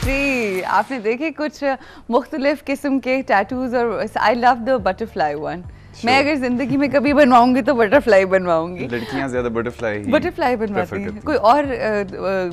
जी, आपने देखे कुछ मुख्तलिफ किस्म के टैटूज और I love the butterfly one. मैं अगर जिंदगी में कभी बनवाऊंगी तो बटरफ्लाई बनवाऊंगी। लड़कियां ज्यादा बटरफ्लाई बनवाती हैं। कोई और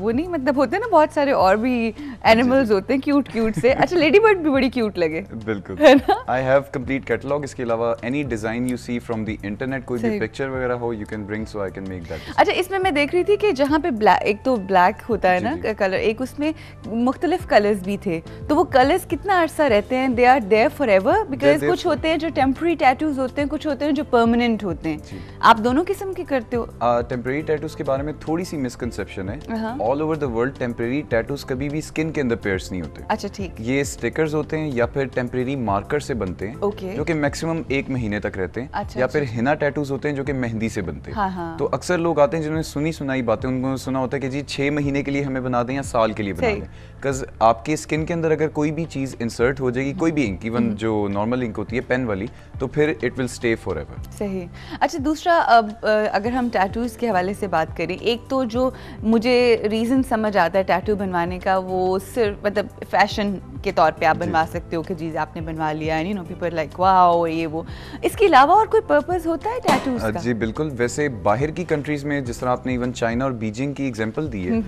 वो नहीं, मतलब होते हैं ना बहुत सारे और भी एनिमल्स होते हैं क्यूट से। अच्छा, लेडी बर्ड भी बड़ी क्यूट लगे। बिल्कुल, आई हैव कंप्लीट कैटलॉग। इसके अलावा any design you see from the internet, कोई भी पिक्चर वगैरह हो, you can bring, so I can make that. अच्छा, इसमें मैं देख रही थी कि जहाँ पे ब्लैक, एक तो ब्लैक होता है ना कलर, एक उसमें मुख्तलिफ कलर्स भी थे, तो वो कलर्स कितना अरसा रहते हैं? They are there forever? Because कुछ होते हैं जो टेम्पररी टैटूज होते हैं, कुछ होते हैं जो परमानेंट होते हैं। आप दोनों किस्म के करते हो? टेम्पररी टैटूज के बारे में थोड़ी सी मिसकंसेप्शन है। All over the world temporary tattoos कभी भी स्किन के अंदर पियर्स नहीं होते। अच्छा, ठीक। ये स्टिकर्स होते हैं या फिर टेम्पररी मार्कर से बनते हैं, जो कि मैक्सिमम 1 महीने तक रहते हैं। या फिर हिना टैटूज होते हैं जो कि मेहंदी से बनते हैं। तो अक्सर लोग आते हैं जिन्होंने सुनी सुनाई बातें, उनको सुना होता है कि जी 6 महीने के लिए हमें बना दें या साल के लिए बना दें। बिकॉज आपकी स्किन के अंदर अगर कोई भी चीज इंसर्ट हो जाएगी, कोई भी इंक, इवन जो नॉर्मल इंक होती है पेन वाली, तो फिर इट विल स्टे फॉरएवर। सही। अच्छा, दूसरा, अब अगर हम टैटूज के हवाले से बात करें, एक तो जो मुझे रीज़न समझ आता है टैटू बनवाने का, वो सिर्फ मतलब फैशन के तौर पे आप बनवा सकते हो कि जी आपने बनवा लिया, you know, people like wow, ये वो। इसके अलावा और कोई पर्पस होता है टैटूज का? जी बिल्कुल। वैसे बाहर की कंट्रीज में, जिस तरह आपने इवन चाइना और बीजिंग की एग्जांपल दी है,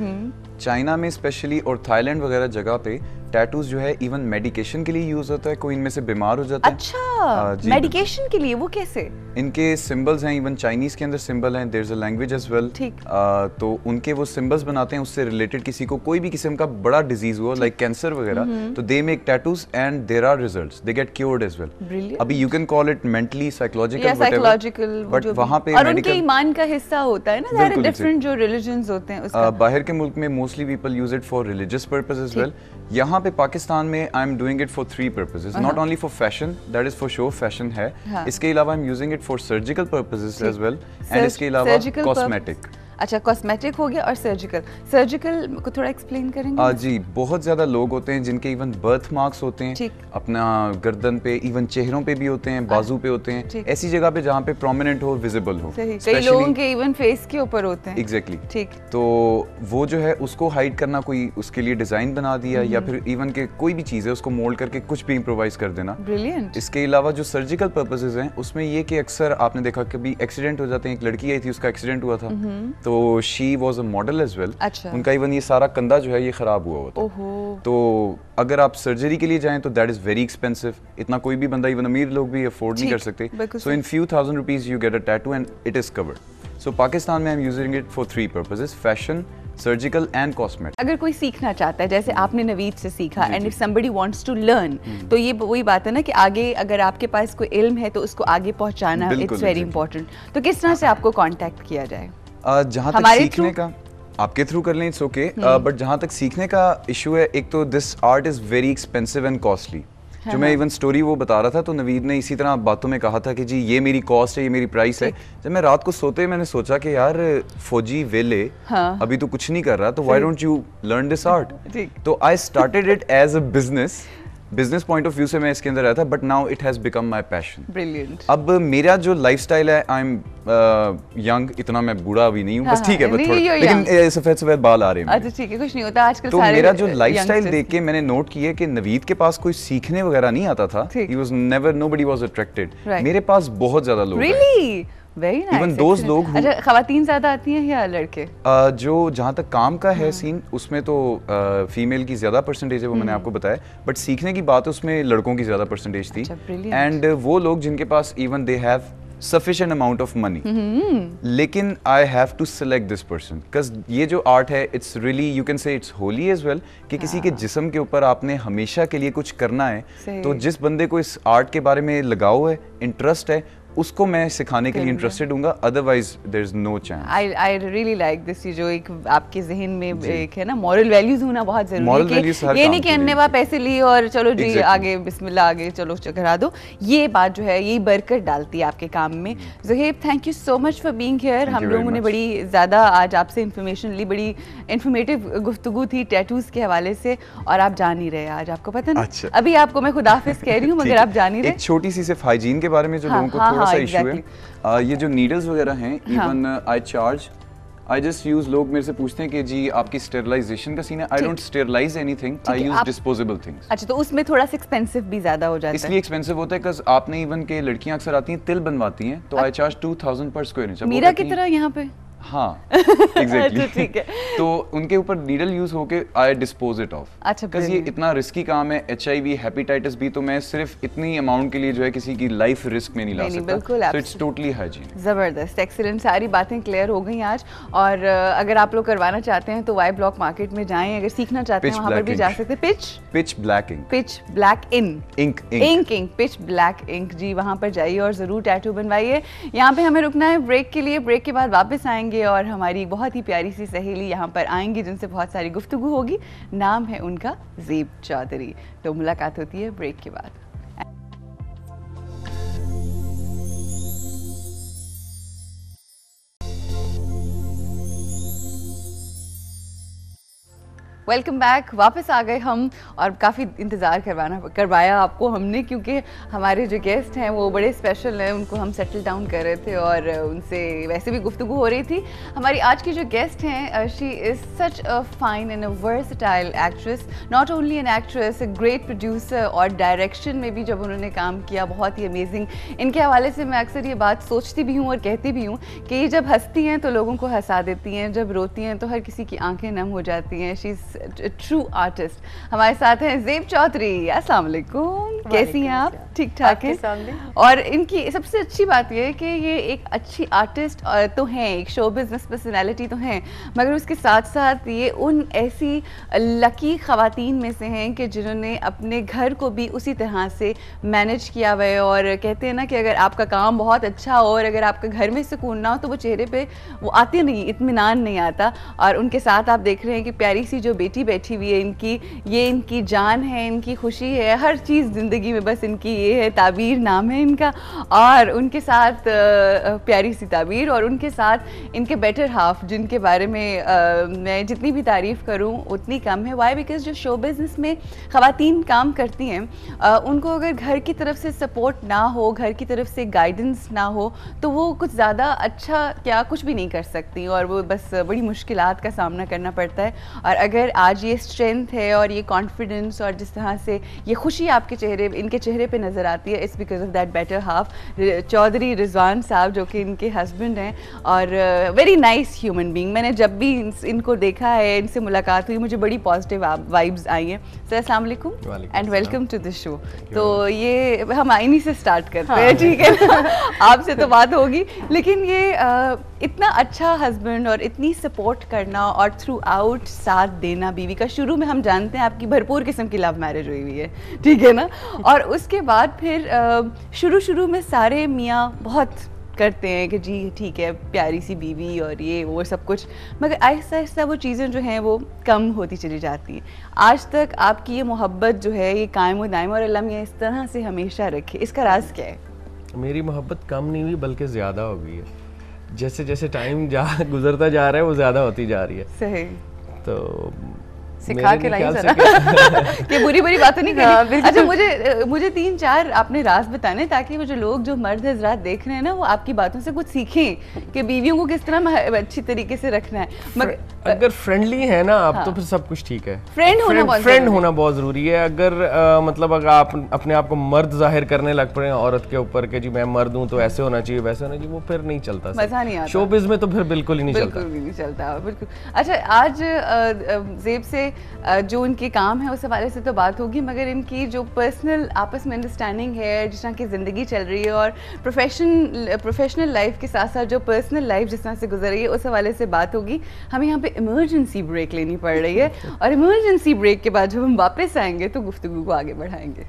चाइना में स्पेशली और थाईलैंड वगैरह जगह पे टैटूज जो है इवन मेडिकेशन के लिए यूज होता है। कोई इनमें से बीमार हो जाता है। अच्छा, मेडिकेशन के लिए? वो कैसे? इनके सिंबल्स हैं, इवन चाइनीज के अंदर सिंबल हैं, there is a language as well. ठीक। तो उनके वो सिंबल्स बनाते हैं, उससे रिलेटेड किसी को कोई भी किस्म का बड़ा डिजीज हुआ, लाइक कैंसर वगैरह, तो they make tattoos and there are results, they get cured as well. अभी you can call it mentally, psychological, but वहां पे और उनके ईमान का हिस्सा होता है ना, देयर आर डिफरेंट जो रिलीजन्स होते हैं उसका। बाहर के मुल्क में mostly people use it for religious purpose as well. यहाँ पे पाकिस्तान में I am doing it for 3 purposes, not only for fashion, that is for show, fashion है। इसके अलावा I am using it for surgical purposes as well, and इसके अलावा cosmetic. अच्छा, cosmetic हो गया और सर्जिकल को थोड़ा एक्सप्लेन करेंगे? जी, बहुत ज्यादा लोग होते हैं जिनके इवन बर्थ मार्क्स होते हैं, अपना गर्दन पे, इवन चेहरों पे भी होते हैं, बाजू पे होते हैं, ऐसी जगह पे जहाँ पे प्रोमिनेंट हो, विजिबल हो। कई लोगों के इवन फेस के ऊपर होते हैं। एग्जैक्टली। ठीक। तो वो जो है उसको हाइड करना, कोई उसके लिए डिजाइन बना दिया, या फिर इवन के कोई भी चीज है उसको मोल्ड करके कुछ भी इम्प्रोवाइज कर देना। ब्रिलियंट। इसके अलावा जो सर्जिकल पर्पसेस हैं, उसमें ये कि अक्सर आपने देखा कभी एक्सीडेंट हो जाते हैं। एक लड़की आई थी, उसका एक्सीडेंट हुआ था, तो she was a model as well. उनका इवन ये सारा कंधा जो है ये खराब हुआ होता है। तो अगर आप सर्जरी के लिए जाएं तो दैट इज वेरी एक्सपेंसिव। इतना कोई भी बंदा, इवन अमीर लोग भी अफोर्ड नहीं कर सकते। सो इन few thousand rupees you get a tattoo and it is covered. So Pakistan में I'm using it for 3 purposes: fashion, surgical and cosmetic. अगर कोई सीखना चाहता है, जैसे आपने नवीद से सीखा, and if somebody wants to learn, तो ये वही बात है ना कि आगे अगर आपके पास कोई इल्म है तो उसको आगे पहुंचाना इट्स वेरी इंपॉर्टेंट। तो किस तरह से आपको कांटेक्ट किया जाए? जहाँ तक सीखने का, आपके थ्रू कर लें, इट्स ओके, बट जहाँ तक सीखने का इशू है, एक तो this art is very expensive and costly. जो मैं इवन स्टोरी वो बता रहा था, तो नवीद ने इसी तरह बातों में कहा था कि जी ये मेरी कॉस्ट है, ये मेरी प्राइस है। जब मैं रात को सोते मैंने सोचा कि यार फौजी वेले अभी तो कुछ नहीं कर रहा, तो why don't you learn this art. तो I started it as a business point of view से मैं इसके अंदर आया था, but now it has become my passion. Brilliant. अब मेरा जो लाइफस्टाइल है, आई एम यंग, इतना मैं बूढ़ा अभी नहीं हूँ, बस ठीक है, बस थोड़ा, लेकिन सफेद बाल आ रहे हैं। अच्छा, ठीक है, कुछ नहीं होता आजकल। तो मेरा जो लाइफस्टाइल देख के मैंने नोट किया कि नवीद के पास कोई सीखने वगैरह नहीं आता था। He was never, nobody was attracted. मेरे पास बहुत ज्यादा लोग हैं। Very nice. Even those लोग who, अच्छा, खवातीन ज्यादा आती हैं या लड़के? जो जहाँ तक काम का है सीन, उसमें तो फीमेल की ज्यादा परसेंटेज है, वो मैंने आपको बताया, बट सीखने की बात उसमें लड़कों की ज्यादा परसेंटेज थी। एंड वो लोग जिनके पास even they have sufficient amount of money, लेकिन I have to select this person because ये जो आर्ट है, it's really, you can say it's holy as well, कि किसी के जिस्म के ऊपर आपने हमेशा के लिए कुछ करना है, तो जिस बंदे को इस आर्ट के बारे में लगाव है, इंटरेस्ट है, उसको मैं सिखाने के लिए इंटरेस्टेड हूँगा, otherwise there is no chance. I really like this, जो एक आपके ज़हन में एक है ना, मॉरल वैल्यूज होना बहुत जरूरी है। ये नहीं कि अन्ने वहाँ पैसे लिए और चलो जी आगे बिस्मिल्लाह, आगे चलो करा दो। ये बात जो है यही बरकत डालती है आपके काम में। Zuhaib, thank you so much for being here. हम लोगों ने बड़ी ज़्यादा आज आपसे इन्फॉर्मेशन ली, बड़ी इन्फॉर्मेटिव गुफ्तगू थी टैटूज के हवाले से, और आप जान नहीं रहे आज, आपको पता ना। अभी आपको मैं खुदाफिज कह रही हूँ, मगर आप जान नहीं रहे। एक छोटी सी सिर्फ हाइजीन के बारे में जो लोगों को थोड़ा सा इशू है, ये जो नीडल्स वगैरह हैं, even I I just use, लोग मेरे से पूछते हैं कि जी आपकी स्टेरिलाइजेशन का सीन है, I don't sterilise anything, I use disposable things. अच्छा, तो उसमें थोड़ा सा एक्सपेंसिव भी ज्यादा हो जाता है? इसलिए एक्सपेंसिव होता है बिकॉज़ आपने इवन के लड़कियां अक्सर आती हैं तिल बनवाती हैं, तो आई चार्ज 2000 पर स्क्वायर इंच। मीरा की तरह यहाँ पे? हाँ एग्जैक्टली। ठीक है। तो उनके ऊपर नीडल यूज होके आई डिस्पोज इट ऑफ। अच्छा, बिकॉज़ ये इतना रिस्की काम है, HIV हेपेटाइटिस भी, तो मैं सिर्फ इतनी अमाउंट के लिए जो है किसी की लाइफ रिस्क में नहीं ला सकता। So it's totally hygiene. जबरदस्त, एक्सीलेंट, सारी बातें क्लियर हो गई आज। और अगर आप लोग करवाना चाहते हैं तो वाई ब्लॉक मार्केट में जाएं, अगर सीखना चाहते हैं वहाँ पर भी जा सकते हैं। Pitch black ink pitch black ink जी, वहाँ पर जाइए और ज़रूर टैटू बनवाइए। यहाँ पे हमें रुकना है ब्रेक के लिए, ब्रेक के बाद वापस आएंगे और हमारी बहुत ही प्यारी सी सहेली यहाँ पर आएंगी जिनसे बहुत सारी गुफ्तगू होगी। नाम है उनका ज़ेब चौधरी। तो मुलाकात होती है ब्रेक के बाद। वेलकम बैक, वापस आ गए हम और काफ़ी इंतज़ार करवाया आपको हमने, क्योंकि हमारे जो गेस्ट हैं वो बड़े स्पेशल हैं। उनको हम सेटल डाउन कर रहे थे और उनसे वैसे भी गुफ्तगू हो रही थी। हमारी आज की जो गेस्ट हैं, she is such a fine and a versatile actress, not only an actress, a great producer, और डायरेक्शन में भी जब उन्होंने काम किया बहुत ही अमेजिंग। इनके हवाले से मैं अक्सर ये बात सोचती भी हूँ और कहती भी हूँ कि ये जब हंसती हैं तो लोगों को हंसा देती हैं, जब रोती हैं तो हर किसी की आंखें नम हो जाती हैं। She is true artist. हमारे साथ हैं ज़ेब चौधरी। अस्सलाम वालेकुम, कैसी हैं आप? ठीक ठाक हैं? और इनकी सबसे अच्छी बात यह है कि ये एक अच्छी आर्टिस्ट तो हैं, एक शो बिजनेस पर्सनैलिटी तो हैं, मगर उसके साथ साथ ये उन ऐसी लकी ख़वातीन में से हैं कि जिन्होंने अपने घर को भी उसी तरह से मैनेज किया हुआ है। और कहते हैं ना कि अगर आपका काम बहुत अच्छा हो और अगर आपका घर में सुकून ना हो तो वो चेहरे पे वो आते नहीं, इत्मीनान नहीं आता। और उनके साथ आप देख रहे हैं कि प्यारी सी जो बेटी बैठी हुई है इनकी, ये इनकी जान है, इनकी खुशी है, हर चीज़ ज़िंदगी में बस इनकी ये है। ताबीर नाम है इनका, और उनके साथ प्यारी सी ताबीर, और उनके साथ इनके बेटर हाफ जिनके बारे में मैं जितनी भी तारीफ़ करूं उतनी कम है। वाई? बिकॉज जो शो बिज़नेस में ख़वातीन काम करती हैं, उनको अगर घर की तरफ से सपोर्ट ना हो, घर की तरफ से गाइडेंस ना हो, तो वो कुछ ज़्यादा अच्छा क्या कुछ भी नहीं कर सकती और वो बस बड़ी मुश्किलात का सामना करना पड़ता है। और अगर आज ये स्ट्रेंथ है और ये कॉन्फिडेंस और जिस तरह से ये खुशी आपके इनके चेहरे पे नज़र आती है, it's because of that better half Chaudhry Rizwan sahab, जो कि इनके हस्बैंड हैं और वेरी नाइस ह्यूमन बीइंग। मैंने जब भी इनको देखा है, इनसे मुलाकात हुई, मुझे बड़ी पॉजिटिव वाइब्स आई हैं। सर अस्सलाम वालेकुम and welcome to the show. तो ये हम इन्हीं से स्टार्ट करते हैं, ठीक है? आपसे तो बात होगी, लेकिन ये इतना अच्छा हस्बैंड और इतनी सपोर्ट करना और थ्रू आउट साथ देना बीवी का। शुरू में हम जानते हैं आपकी भरपूर किस्म की लव मैरिज हुई हुई है, ठीक है ना? और उसके बाद फिर शुरू में सारे मियाँ बहुत करते हैं कि जी ठीक है, प्यारी सी बीवी और ये वो सब कुछ, मगर आहिस्ता आहिस्ता वो चीज़ें जो हैं वो कम होती चली जाती हैं। आज तक आपकी ये मोहब्बत जो है ये कायम दायम, और अल्लाह मियाँ इस तरह से हमेशा रखे, इसका राज क्या है? मेरी मोहब्बत कम नहीं हुई बल्कि ज़्यादा हो गई है। जैसे जैसे टाइम गुजरता जा रहा है वो ज़्यादा होती जा रही है। सही। तो सिखा के लाइए जरा कि बुरी बातें नहीं करनी। अच्छा, मुझे 3-4 आपने राज बताने, ताकि वो जो लोग, जो मर्द हजरात देख रहे हैं ना, वो आपकी बातों से कुछ सीखें कि बीवियों को किस तरह अच्छी तरीके से रखना है। मगर अगर फ्रेंडली है ना आप, तो फिर सब कुछ ठीक है। फ्रेंड होना बहुत जरूरी है। अगर मतलब अगर आप अपने आप को मर्द जाहिर करने लग पड़े औरत के ऊपर कि जी मैं मर्द हूँ तो ऐसे होना चाहिए वैसे होना चाहिए, वो फिर नहीं चलता, मजा नहीं आता। शोबिज़ में तो फिर बिल्कुल ही नहीं चलता, बिल्कुल भी नहीं चलता, बिल्कुल। अच्छा, आज ज़ेब से जो उनके काम है उस हवाले से तो बात होगी, मगर इनकी जो पर्सनल आपस में अंडरस्टैंडिंग है, जिस तरह की ज़िंदगी चल रही है, और प्रोफेशनल लाइफ के साथ साथ जो पर्सनल लाइफ जिस तरह से गुजर रही है, उस हवाले से बात होगी। हमें यहाँ पे इमरजेंसी ब्रेक लेनी पड़ रही है, और इमरजेंसी ब्रेक के बाद जब हम वापस आएंगे तो गुफ्तगू को आगे बढ़ाएंगे।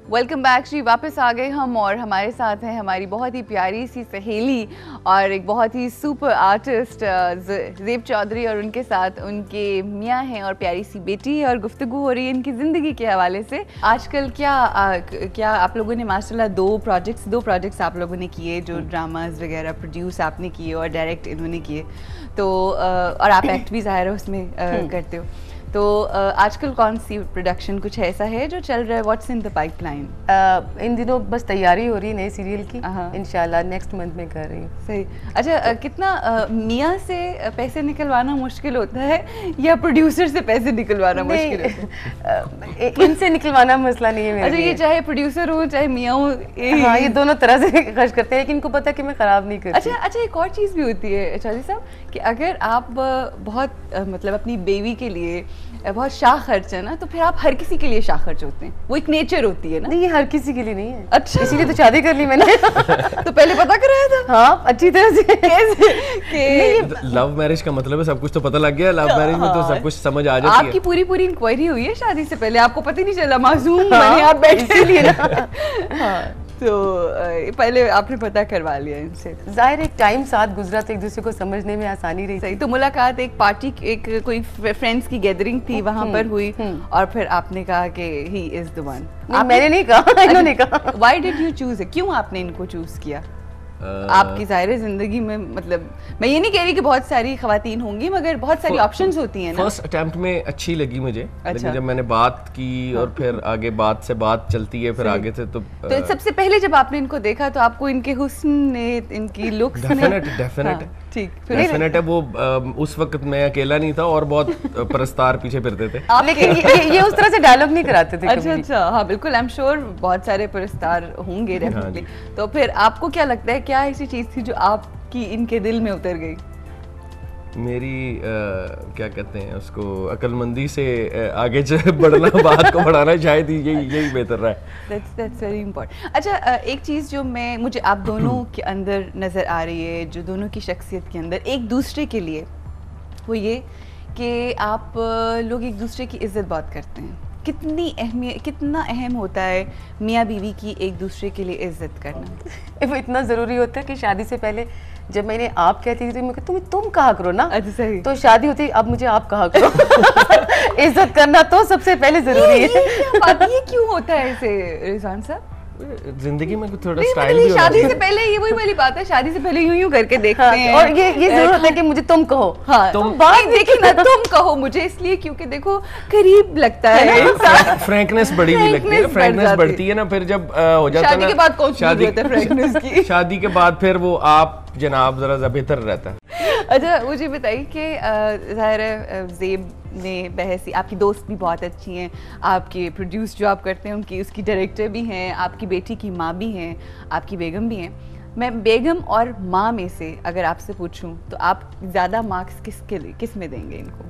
वेलकम बैक जी, वापस आ गए हम, और हमारे साथ हैं हमारी बहुत ही प्यारी सी सहेली और एक बहुत ही सुपर आर्टिस्ट ज़ेब चौधरी, और उनके साथ उनके मियाँ हैं और प्यारी सी बेटी है, और गुफ्तगू हो रही है इनकी ज़िंदगी के हवाले से। आजकल क्या आप लोगों ने माशाल्लाह दो प्रोजेक्ट्स आप लोगों ने किए, जो ड्रामाज वगैरह प्रोड्यूस आपने किए और डायरेक्ट इन्होंने किए, तो और आप एक्ट भी ज़ाहिर है उसमें करते हो। तो आजकल कौन सी प्रोडक्शन कुछ ऐसा है जो चल रहा है, व्हाट्स इन द पाइपलाइन? इन दिनों बस तैयारी हो रही है नए सीरियल की, इंशाल्लाह नेक्स्ट मंथ में कर रही हूँ। सही। अच्छा, कितना मियाँ से पैसे निकलवाना मुश्किल होता है या प्रोड्यूसर से पैसे निकलवाना मुश्किल होता है? इनसे निकलवाना मसला नहीं है मेरे लिए। अच्छा, ये चाहे प्रोड्यूसर हो चाहे मियाँ हो, हाँ, ये दोनों तरह से खर्च करते हैं, लेकिन इनको पता है कि मैं खराब नहीं करती। अच्छा, एक और चीज़ भी होती है चौधरी साहब कि अगर आप बहुत मतलब अपनी बेबी के लिए बहुत शाह खर्च है ना, तो फिर आप हर किसी के लिए शाह खर्च होते हैं, वो एक नेचर होती है ना। नहीं, ये हर किसी के लिए नहीं है। अच्छा, इसीलिए तो शादी कर ली मैंने। तो पहले पता कराया था? हाँ, अच्छी तरह से। कैसे? लव मैरिज का मतलब है सब कुछ तो पता लग गया, लव मैरिज में तो सब कुछ समझ आ जाती है। आपकी पूरी इंक्वायरी हुई है शादी से पहले, आपको पता ही नहीं चला, मासूम बने आप बैठे लिए ना। तो पहले आपने पता करवा लिया इनसे। जाहिर एक टाइम साथ गुजरा तो एक दूसरे को समझने में आसानी रही। सही। तो मुलाकात एक पार्टी, एक कोई फ्रेंड्स की गैदरिंग थी, वहां पर हुई और फिर आपने कहा कि ही इज द वन। मैंने नहीं कहा, इन्होंने कहा। Why did you choose? क्यों आपने इनको चूज किया? आपकी ज़ाहिर जिंदगी में, मतलब मैं ये नहीं कह रही कि बहुत सारी खवातीन होंगी, मगर बहुत सारी ऑप्शंस होती हैं ना। फर्स्ट अटेम्प्ट में अच्छी लगी मुझे, लेकिन जब मैंने बात की और फिर आगे बात से बात चलती है, फिर आगे से तो सबसे पहले जब आपने इनको देखा तो आपको इनके हुस्न ने, इनकी लुक्स ने डेफिनेट ठीक डेफिनेट है। वो उस वक्त मैं अकेला नहीं था और बहुत परस्तार पीछे फिरते थे। लेकिन ये उस तरह से डायलॉग नहीं कराते थे। अच्छा, हाँ बिल्कुल, आई एम श्योर बहुत सारे परस्तार होंगे डेफिनेटली। तो फिर आपको क्या लगता है, क्या ऐसी चीज थी जो आपकी इनके दिल में उतर गई? मेरी क्या कहते हैं उसको, अक्लमंदी से आगे बढ़ना, बात को बढ़ाना, शायद यही बेहतर रहा है। That's very important। अच्छा, एक चीज़ जो मुझे आप दोनों के अंदर नज़र आ रही है, जो दोनों की शख्सियत के अंदर एक दूसरे के लिए, वो ये कि आप लोग एक दूसरे की इज्जत बहुत करते हैं। कितना अहम होता है मियाँ बीवी की एक दूसरे के लिए इज्जत करना? वो इतना ज़रूरी होता है कि शादी से पहले जब मैंने आप कहती थी तो मैं कहती तुम कहा करो ना। अच्छा, सही। तो शादी होती अब मुझे आप कहा करो। इज्जत करना तो सबसे पहले जरूरी है। ये क्यों होता है ऐसे रिजवान साहब? जिंदगी में थोड़ा स्टाइल भी शादी से पहले ये वही वाली बात है, शादी से पहले यूं करके देखते हैं। और ये जरूरत है कि मुझे तुम कहो। हाँ, तुम बात देखिए ना, तुम कहो मुझे, इसलिए क्योंकि देखो करीब लगता है, फ्रैंकनेस बड़ी भी लगती है, फ्रैंकनेस बढ़ती है ना, फिर जब हो जाता है शादी के बाद कौन सी जरूरत है फ्रैंकनेस की? शादी के बाद फिर वो आप जनाब जरा बेहतर रहता है। अच्छा, मुझे बताइए कि ज़ाहिर है ज़ेब ने बहसी, आपकी दोस्त भी बहुत अच्छी हैं, आपके प्रोड्यूस जो आप करते हैं उनकी, उसकी डायरेक्टर भी हैं, आपकी बेटी की माँ भी हैं, आपकी बेगम भी हैं। मैं बेगम और माँ में से अगर आपसे पूछूं तो आप ज़्यादा मार्क्स किस में देंगे इनको?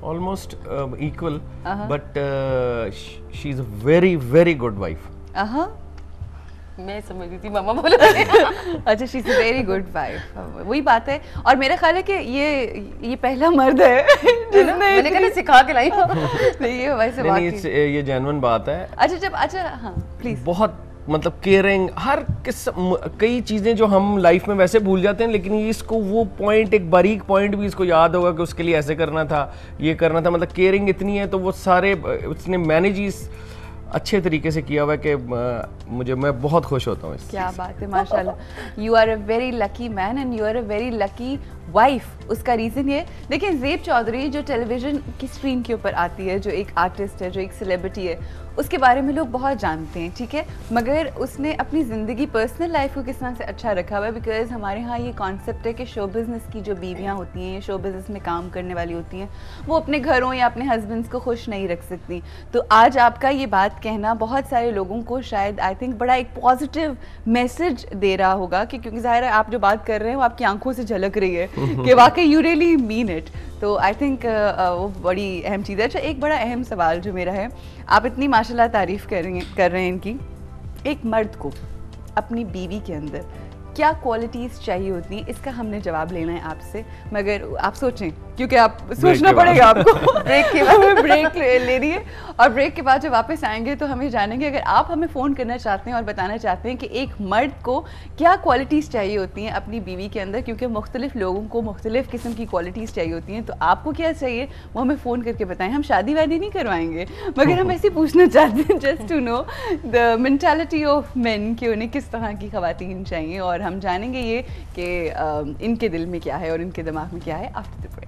Almost equal, but she is a very very good wife. मैं समझ रही थी मामा बोला। अच्छा, she is a very good wife. वही बात है, और मेरा ख्याल है कि ये पहला मर्द है जिसने मैंने कहा सिखा के लाई। ये वैसे नहीं, ये जेन्युइन बात है। अच्छा, हाँ प्लीज। बहुत मतलब केयरिंग, हर किस्म, कई चीज़ें जो हम लाइफ में वैसे भूल जाते हैं, लेकिन इसको वो पॉइंट, एक बारीक पॉइंट भी इसको याद होगा कि उसके लिए ऐसे करना था, ये करना था। मतलब केयरिंग इतनी है, तो वो सारे उसने मैनेज ही अच्छे तरीके से किया हुआ है कि मैं बहुत खुश होता हूँ। क्या बात है, माशाल्लाह। You are a very lucky man and you are a very lucky wife. उसका रीज़न ये, देखिए ज़ेब चौधरी जो टेलीविज़न की स्क्रीन के ऊपर आती है, जो एक आर्टिस्ट है, जो एक सेलिब्रिटी है, उसके बारे में लोग बहुत जानते हैं, ठीक है, मगर उसने अपनी ज़िंदगी, पर्सनल लाइफ को किस तरह से अच्छा रखा हुआ है। बिकॉज हमारे यहाँ ये कॉन्सेप्ट है कि शो बिज़नेस की जो बीवियाँ होती हैं, शो बिज़नेस में काम करने वाली होती हैं, वो अपने घरों या अपने हस्बैंड्स को खुश नहीं रख सकती। तो आज आपका ये बात कहना बहुत सारे लोगों को शायद, आई थिंक, बड़ा एक पॉजिटिव मैसेज दे रहा होगा कि, क्योंकि ज़ाहिर है आप जो बात कर रहे हैं वो आपकी आंखों से झलक रही है कि वाकई यू रियली मीन इट। तो आई थिंक वो बड़ी अहम चीज़ है। अच्छा, एक बड़ा अहम सवाल जो मेरा है, आप इतनी माशाल्लाह तारीफ़ कर रहे हैं इनकी, एक मर्द को अपनी बीवी के अंदर क्या क्वालिटीज़ चाहिए होती हैं, इसका हमने जवाब लेना है आपसे, मगर आप सोचें, क्योंकि आप सोचना पड़ेगा आपको। ब्रेक के बाद हमें ब्रेक ले रही है, और ब्रेक के बाद जब वापस आएंगे तो हमें जानेंगे, अगर आप हमें फ़ोन करना चाहते हैं और बताना चाहते हैं कि एक मर्द को क्या क्वालिटीज़ चाहिए होती हैं अपनी बीवी के अंदर, क्योंकि मुख्तलिफ लोगों को मुख्तलिफ किस्म की क्वालिटीज़ चाहिए होती हैं, तो आपको क्या चाहिए वो हमें फ़ोन करके बताएं। हम शादी वादी नहीं करवाएंगे, मगर हम ऐसे पूछना चाहते हैं just to know the mentality of men कि उन्हें किस तरह की ख़वातीन चाहिए, और हम जानेंगे ये कि इनके दिल में क्या है और इनके दिमाग में क्या है आफ्टर द ब्रेक।